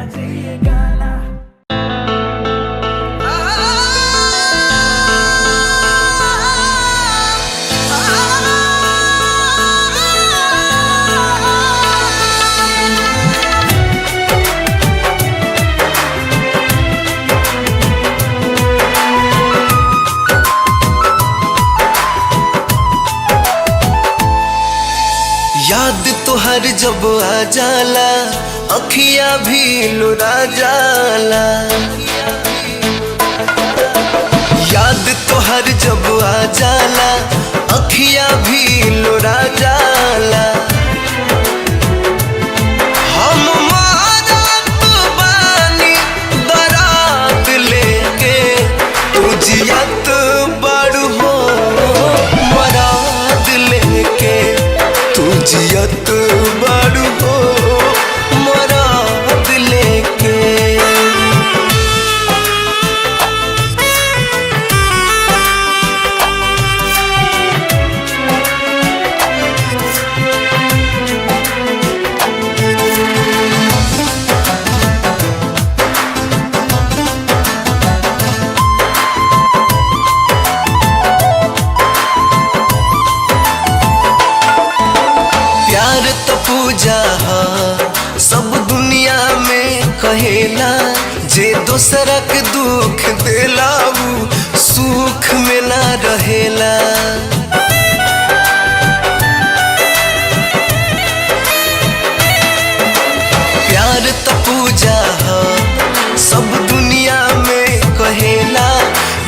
बजे ये गाना। याद तो हर जब आ जाला अखिया भी लुरा जाला। याद तो हर जब आ जाला अखिया भी लुरा जाला। हम मारत बानी दराद लेके तुझियत बड़ हो मराद लेके तुझियत बड़ हो मराद लेके। प्यार तो पूजा हा सब दुनिया में कहेला। जे दोसरा के दुख देला उ सुख में ना रहेला। प्यार तो पूजा हा सब दुनिया में कहेला।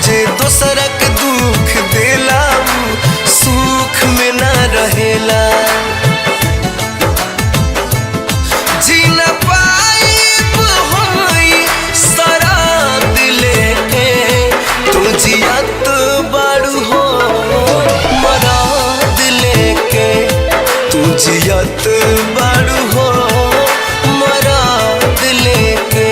जे दोसरा के दुख देला उ सुख में ना रहेला। तुझियत बड़ हो मराद लेके तुझियत बड़ हो मराद लेके।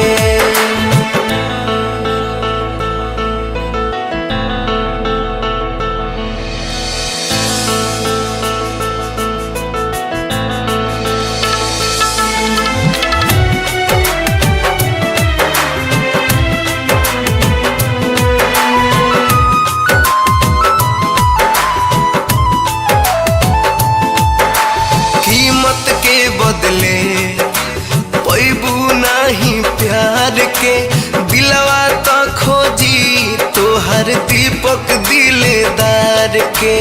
कीमत के बदले पैबू नहीं प्यार के। दिलवा तो खोजी तोहर दीपक दिलदार के।